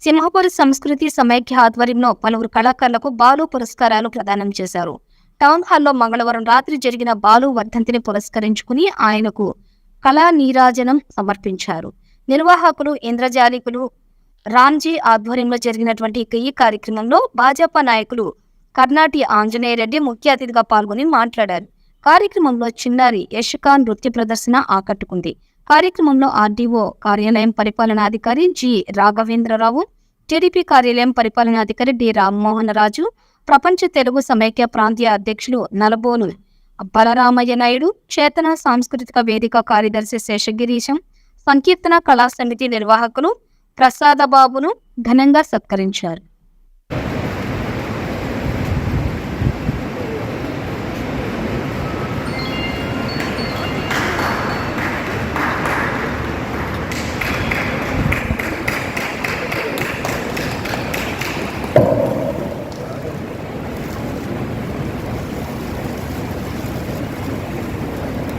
సింహపురి సంస్కృతి సమైక్య ఆధ్వర్యంలో పలువురు కళాకారులకు బాలు పురస్కారాలు ప్రదానం చేశారు. టౌన్ హాల్లో మంగళవారం రాత్రి జరిగిన బాలు వర్ధంతిని పురస్కరించుకుని ఆయనకు కళా నీరాజనం సమర్పించారు. నిర్వాహకులు ఇంద్రజాలికులు రామ్జీ ఆధ్వర్యంలో జరిగినటువంటి ఈ కార్యక్రమంలో భాజపా నాయకులు కర్నాటి ఆంజనేయ రెడ్డి ముఖ్య అతిథిగా పాల్గొని మాట్లాడారు. కార్యక్రమంలో చిన్నారి యశకా నృత్య ప్రదర్శన ఆకట్టుకుంది. కార్యక్రమంలో ఆర్డీఓ కార్యాలయం పరిపాలనాధికారి జి రాఘవేంద్రరావు, టీడీపీ కార్యాలయం పరిపాలనాధికారి డి రామ్మోహన్ రాజు, ప్రపంచ తెలుగు సమైక్య ప్రాంతీయ అధ్యక్షులు నలబోలు బలరామయ్య నాయుడు, చేతన సాంస్కృతిక వేదిక కార్యదర్శి శేషగిరీశం, సంకీర్తన కళా సమితి నిర్వాహకులు ప్రసాదబాబును ఘనంగా సత్కరించారు.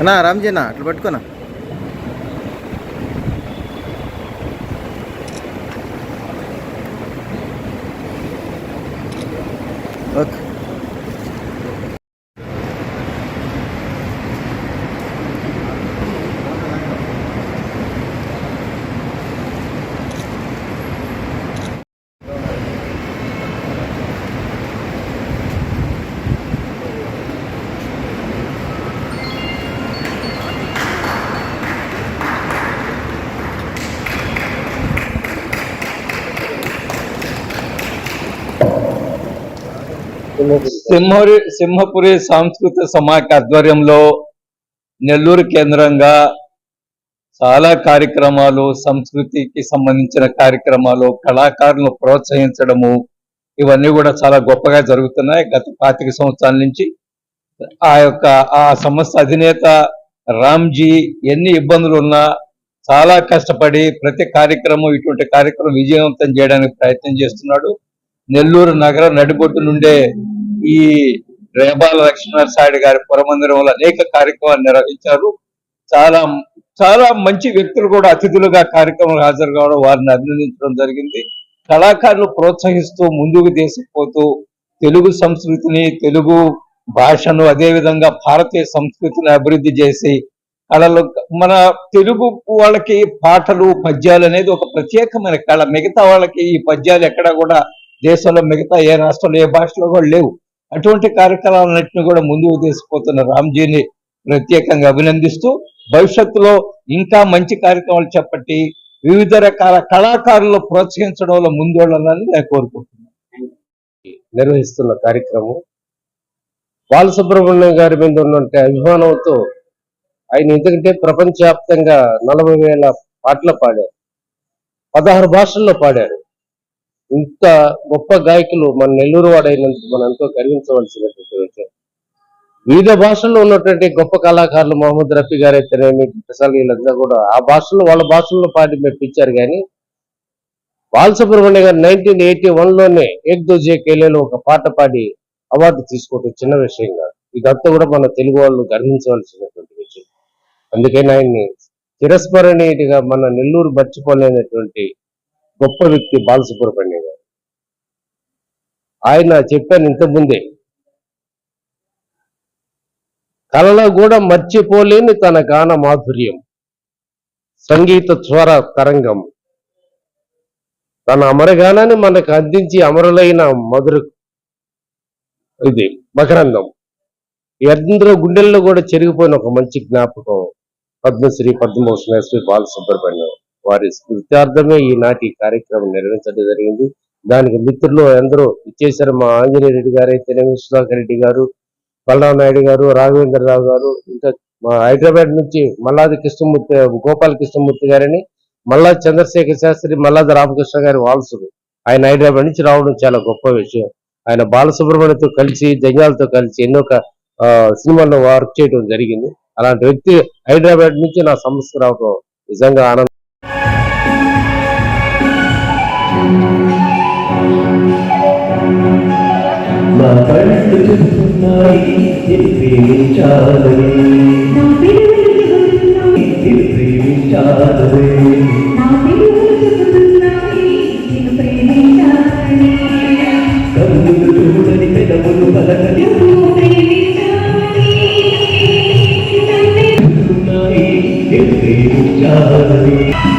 అన్నా రామ్జీ అన్న అట్లా పట్టుకోనా. ఓకే. సింహపురి సాంస్కృతిక సమాఖ్య ఆధ్వర్యంలో నెల్లూరు కేంద్రంగా చాలా కార్యక్రమాలు, సంస్కృతికి సంబంధించిన కార్యక్రమాలు, కళాకారులను ప్రోత్సహించడము ఇవన్నీ కూడా చాలా గొప్పగా జరుగుతున్నాయి. గత 25 సంవత్సరాల నుంచి ఆ సంస్థ అధినేత రామ్జీ ఎన్ని ఇబ్బందులు ఉన్నా చాలా కష్టపడి ప్రతి కార్యక్రమం ఇటువంటి కార్యక్రమం విజయవంతం చేయడానికి ప్రయత్నం చేస్తున్నాడు. నెల్లూరు నగర నడిబొట్టు నుండే ఈ రేబాల లక్ష్మీనరసాయుడు గారి పురమందిరంలో అనేక కార్యక్రమాలు నిర్వహించారు. చాలా చాలా మంచి వ్యక్తులు కూడా అతిథులుగా కార్యక్రమం హాజరు కావడం, వారిని అభినందించడం జరిగింది. కళాకారులు ప్రోత్సహిస్తూ ముందుకు తీసుకుపోతూ తెలుగు సంస్కృతిని, తెలుగు భాషను, అదేవిధంగా భారతీయ సంస్కృతిని అభివృద్ధి చేసి కళలు, మన తెలుగు వాళ్ళకి పాటలు, పద్యాలు అనేది ఒక ప్రత్యేకమైన కళ. మిగతా వాళ్ళకి ఈ పద్యాలు ఎక్కడా కూడా దేశంలో మిగతా ఏ రాష్ట్రంలో ఏ భాషలో కూడా లేవు. అటువంటి కార్యక్రమాలన్నింటినీ కూడా ముందుకు తీసుకుపోతున్న రామ్జీని ప్రత్యేకంగా అభినందిస్తూ భవిష్యత్తులో ఇంకా మంచి కార్యక్రమాలు చేపట్టి వివిధ రకాల కళాకారులను ప్రోత్సహించడంలో ముందుండాలని నేను కోరుకుంటున్నాను. నిర్వహిస్తున్న కార్యక్రమం బాలసుబ్రహ్మణ్యం గారి మీద ఉన్నటువంటి అభిమానంతో ఆయన ఎందుకంటే ప్రపంచవ్యాప్తంగా 40,000 పాటలు పాడారు, 16 భాషల్లో పాడారు. ఇంత గొప్ప గాయకులు మన నెల్లూరు వాడైనందుకు మనం ఎంతో గర్వించవలసినటువంటి విషయం. వివిధ భాషల్లో ఉన్నటువంటి గొప్ప కళాకారులు మొహమ్మద్ రఫీ గారు అయితేనేమి, వీళ్ళంతా కూడా ఆ భాషల్లో వాళ్ళ భాషల్లో పాడి మెప్పించారు. కానీ బాలసుబ్రహ్మణ్యం గారు 1981లోనే ఏక్ దూజే కేలేలో ఒక పాట పాడి అవార్డు తీసుకోవడం చిన్న విషయం కాదు. ఇదంతా కూడా మన తెలుగు వాళ్ళు గర్వించవలసినటువంటి విషయం. అందుకని ఆయన్ని చిరస్మరణీయుడిగా మన నెల్లూరు మర్చిపోలేనటువంటి గొప్ప వ్యక్తి బాలసుబ్రహ్మణ్యం గారు. ఆయన చెప్పాను ఇంతకుముందే, కళలో కూడా మర్చిపోలేని తన గాన మాధుర్యం, సంగీత స్వర తరంగం, తన అమరగానాన్ని మనకు అందించి అమరులైన మధుర ఇది మకరందం. అందరూ గుండెల్లో కూడా చెరిగిపోయిన ఒక మంచి జ్ఞాపకం పద్మశ్రీ పద్మభూషణ ఎస్పి బాలసుబ్రహ్మణ్యం వారి స్మృత్యార్థమే ఈనాటి కార్యక్రమం నిర్వహించడం జరిగింది. దానికి మిత్రులు అందరూ ఇచ్చేశారు. మా ఆంజనేయ రెడ్డి గారు అయితేనేమి, సుధాకర్ రెడ్డి గారు, బలరామ నాయుడు గారు, రాఘవేంద్రరావు గారు, ఇంకా మా హైదరాబాద్ నుంచి మల్లాది కృష్ణమూర్తి, గోపాల కృష్ణమూర్తి గారని, మల్లాది చంద్రశేఖర్ శాస్త్రి, మల్లాది రామకృష్ణ గారి వారసుడు. ఆయన హైదరాబాద్ నుంచి రావడం చాలా గొప్ప విషయం. ఆయన బాలసుబ్రహ్మణ్యంతో కలిసి, జంజాలతో కలిసి ఎన్నో సినిమాల్లో వర్క్ చేయడం జరిగింది. అలాంటి వ్యక్తి హైదరాబాద్ నుంచి నా సంస్థ రావడం నిజంగా ఆనందం. ప్రేమించాలి Thank you.